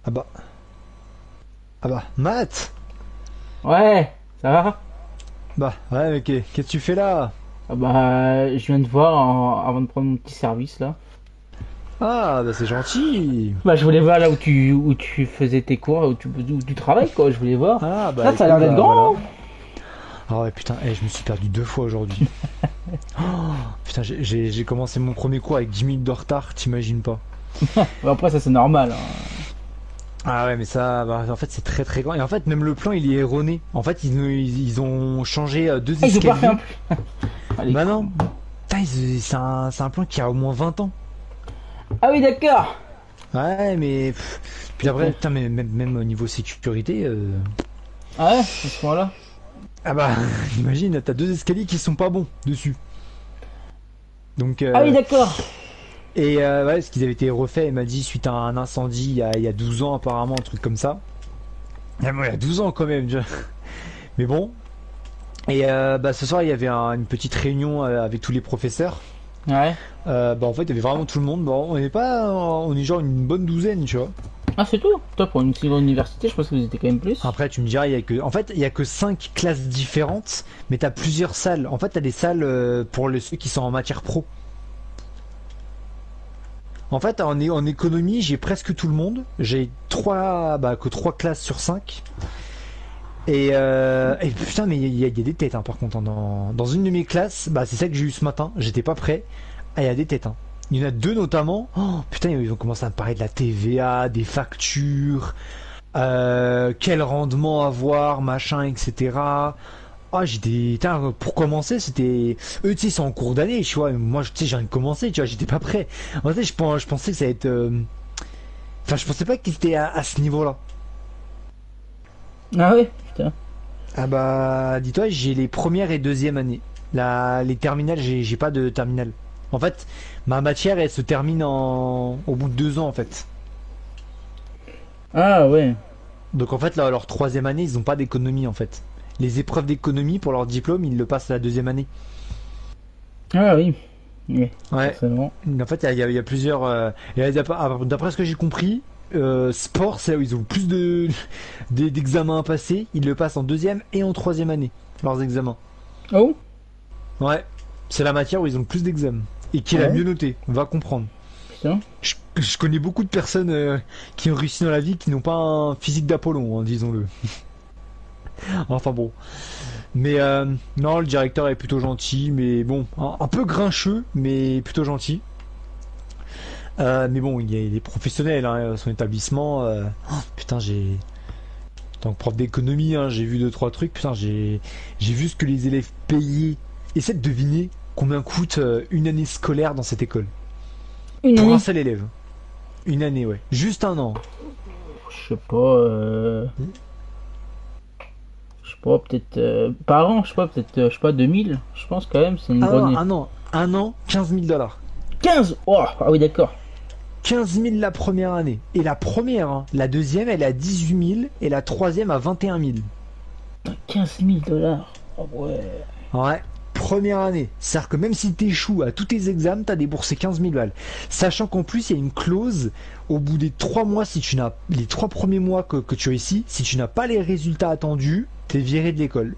Ah bah. Ah bah. Matt. Ouais, ça va? Bah, ouais, mais qu'est-ce que tu fais là? Ah bah, je viens de voir avant de prendre mon petit service là. Ah, bah c'est gentil. Bah, je voulais voir là où tu faisais tes cours, où tu travailles quoi, je voulais voir. Ah, bah Là, ça a l'air écoute, d'être bah voilà. grand. Ah ouais, putain, je me suis perdu 2 fois aujourd'hui. Oh, putain, j'ai commencé mon premier cours avec 10 minutes de retard, t'imagines pas. Ouais, après, ça c'est normal, hein. Ah ouais, mais ça, bah, en fait, c'est très très grand. Et en fait, même le plan, il est erroné. En fait, ils ont changé deux Ah, ils ont pas fait un escaliers. plus. Allez, Bah con. non, putain, c'est un plan qui a au moins 20 ans. Ah oui, d'accord. Ouais, mais. Puis après, putain, mais même au niveau sécurité. Ah ouais, à ce point-là. Ah bah, imagine, t'as deux escaliers qui sont pas bons dessus. Donc, Ah oui, d'accord. ouais, parce qu'ils avaient été refaits, il m'a dit, suite à un incendie il y a 12 ans, apparemment, un truc comme ça. Ah, bon, il y a 12 ans quand même, tu vois. Mais bon. Et bah, ce soir, il y avait une petite réunion avec tous les professeurs. Ouais. Bah, en fait, il y avait vraiment tout le monde. Bon, on est genre une bonne douzaine, tu vois. Ah, c'est tout. Toi, pour une si grande université, je pense que vous étiez quand même plus. Après, tu me diras, en fait, il y a que 5 classes différentes, mais t'as plusieurs salles. En fait, t'as des salles pour ceux qui sont en matière pro. En fait, en économie, j'ai presque tout le monde. J'ai que 3 classes sur 5. Et putain, mais il y a des têtes, hein, par contre, hein, dans une de mes classes, bah, c'est ça que j'ai eu ce matin. J'étais pas prêt. Ah, il y a des têtes, hein. Il y en a deux notamment. Oh, putain, ils ont commencé à me parler de la TVA, des factures, quel rendement avoir, machin, etc. Ah, j'ai des. Putain, pour commencer, c'était. Eux, tu sais, c'est en cours d'année, tu vois. Moi, tu sais, j'ai rien commencé, tu vois, j'étais pas prêt. En fait, je pensais que ça allait être. Enfin, je pensais pas qu'ils étaient à ce niveau-là. Ah ouais, putain. Ah bah, dis-toi, j'ai les premières et deuxième années. Les terminales, j'ai pas de terminale. En fait, ma matière, elle se termine au bout de 2 ans, en fait. Ah ouais. Donc, en fait, là, leur troisième année, ils ont pas d'économie, en fait. Les épreuves d'économie pour leur diplôme, ils le passent à la deuxième année. Ah oui. Oui, Ouais. forcément. En fait, il y a plusieurs. Et d'après ce que j'ai compris, sport, c'est là où ils ont plus d'examens à passer. Ils le passent en deuxième et en troisième année, leurs examens. Oh. Ouais. C'est la matière où ils ont le plus d'examens. Et qui est Ah la ouais, mieux notée. On va comprendre. putain. Je connais beaucoup de personnes qui ont réussi dans la vie qui n'ont pas un physique d'Apollon, hein, disons-le. Enfin bon. Mais non, le directeur est plutôt gentil, mais bon, un peu grincheux, mais plutôt gentil. Mais bon, il est professionnel, hein, son établissement. Putain, en tant que prof d'économie, hein, j'ai vu deux trois trucs. Putain, j'ai vu ce que les élèves payaient. Essaie de deviner combien coûte une année scolaire dans cette école. Une Pour un année. seul élève. Une année, ouais. Juste un an. Je sais pas. Je sais pas, peut-être. Par an, je sais pas, peut-être. Je sais pas, 2000. Je pense quand même, c'est une Un an, bonne. un an. Un an, 15 000 $. 15. Oh, ah oui, d'accord. 15 000 la première année. Et la première, hein, la deuxième, elle est à 18 000 et la troisième à 21 000. 15 000 $. Oh ouais. Ouais, première année. C'est-à-dire que même si t'échoues à tous tes examens, t'as déboursé 15 000 balles. Sachant qu'en plus, il y a une clause au bout des 3 mois, si tu n'as les 3 premiers mois que tu as ici, si tu n'as pas les résultats attendus, t'es viré de l'école.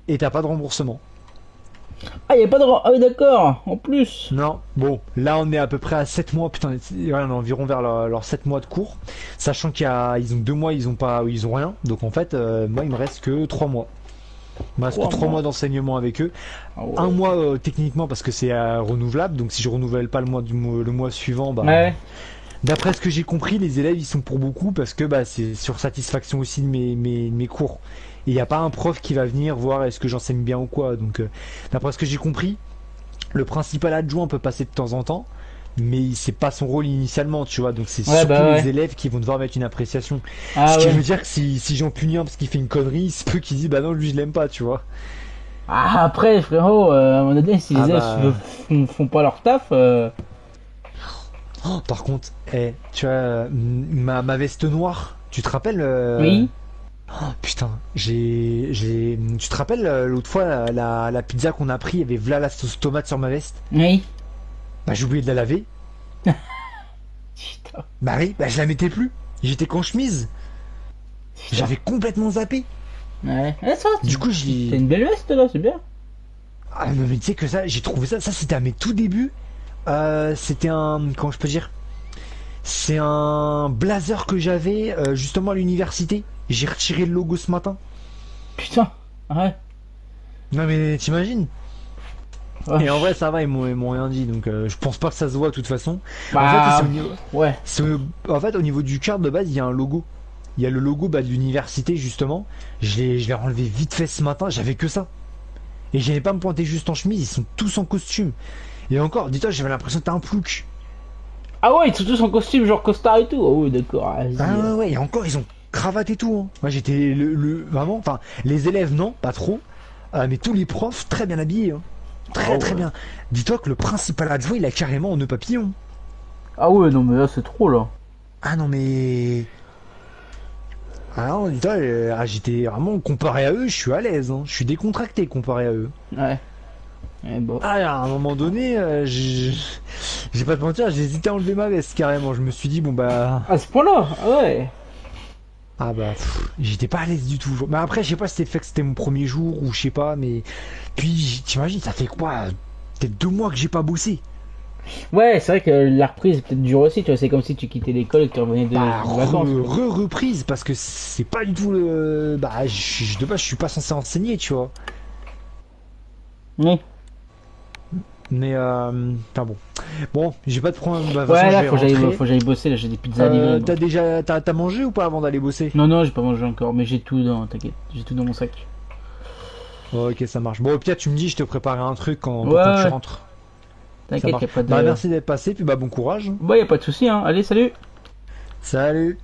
Et t'as pas de remboursement. Ah, y a pas de. Ah oui, d'accord. En plus. Non, bon, là on est à peu près à 7 mois, putain, ouais, on est environ vers leurs 7 mois de cours. Sachant ils ont 2 mois, ils ont rien. Donc en fait, moi il me reste que 3 mois. Il me reste que 3 3 mois mois. d'enseignement avec eux. Ah Un ouais. mois techniquement parce que c'est renouvelable, donc si je renouvelle pas le mois suivant, bah Ouais. d'après ce que j'ai compris, les élèves ils sont pour beaucoup parce que bah c'est sur satisfaction aussi de mes cours. Et il n'y a pas un prof qui va venir voir est-ce que j'enseigne bien ou quoi. Donc d'après ce que j'ai compris, le principal adjoint peut passer de temps en temps, mais c'est pas son rôle initialement, tu vois. Donc c'est Ouais, surtout bah les ouais. élèves qui vont devoir mettre une appréciation. Ce Ah qui ouais. veut dire que si j'en punis un parce qu'il fait une connerie, il se peut qu'il dise bah non lui je l'aime pas, tu vois. Ah, après, frérot, à un moment donné, si Ah les élèves bah font pas leur taf. oh, par contre, tu vois, ma veste noire, tu te rappelles Oui. Oh, putain, tu te rappelles l'autre fois la pizza qu'on a pris, il y avait v'là la sauce tomate sur ma veste. Oui. Bah j'ai oublié de la laver. Putain. Bah oui, bah je la mettais plus. J'étais qu'en chemise. Putain. J'avais complètement zappé. Ouais. Ah, ça, Du coup, t'as une belle veste là, c'est bien. Ah non mais tu sais que ça, j'ai trouvé ça c'était à mes tout débuts. C'était un, comment je peux dire, c'est un blazer que j'avais justement à l'université. J'ai retiré le logo ce matin. Putain. Ouais. Non mais t'imagines? Ouais. Et en vrai ça va, ils m'ont rien dit, donc je pense pas que ça se voit de toute façon. En fait, Bah. Ouais. en fait au niveau du cadre de base il y a un logo. Il y a le logo bah, de l'université justement. Je l'ai enlevé vite fait ce matin, j'avais que ça. Et j'allais pas me pointer juste en chemise, ils sont tous en costume. Et encore, dis-toi, j'avais l'impression que t'es un plouc. Ah ouais, ils sont tous en costume, genre costard et tout. Oh oui, d'accord. Vas-y. Ah ouais, ouais, et encore, ils ont cravate et tout. Hein. Moi, j'étais vraiment, enfin, les élèves, non, pas trop. Mais tous les profs, très bien habillés. Hein. Très, Ah très ouais. bien. Dis-toi que le principal adjoint, il a carrément en nœud papillon. Ah ouais, non, mais là, c'est trop là. Ah non, mais. Ah non, dis-toi, j'étais vraiment, comparé à eux, je suis à l'aise. Hein. Je suis décontracté comparé à eux. Ouais. Ouais, bon. Ah, à un moment donné, j'ai pas te mentir, j'ai hésité à enlever ma veste carrément. Je me suis dit, bon bah. À ce point-là. Ah ouais. Ah bah, j'étais pas à l'aise du tout. Mais après, je sais pas si c'était le fait que c'était mon premier jour ou je sais pas, mais. Puis, t'imagines, ça fait quoi? Peut-être 2 mois que j'ai pas bossé. Ouais, c'est vrai que la reprise est peut-être dure aussi, tu vois. C'est comme si tu quittais l'école et que tu revenais Bah, de vacances. Quoi. reprise, parce que c'est pas du tout le. Bah, de base, je suis pas censé enseigner, tu vois. Oui. Mais, enfin bon. Bon, j'ai pas de problème. Bah, de toute façon, Ouais, je là, vais rentrer. faut que j'aille bosser. Là, j'ai des pizzas à livrer. Moi. T'as mangé ou pas avant d'aller bosser? Non, non, j'ai pas mangé encore, mais j'ai tout dans. T'inquiète, j'ai tout dans mon sac. Ok, ça marche. Bon, au pire, tu me dis, je te préparerai un truc Ouais, pour quand tu ouais. rentres. Ça T'inquiète, marche. y a pas Bah, de. merci d'être passé, puis bah, bon courage. Ouais, y a pas de souci, hein. Allez, salut! Salut!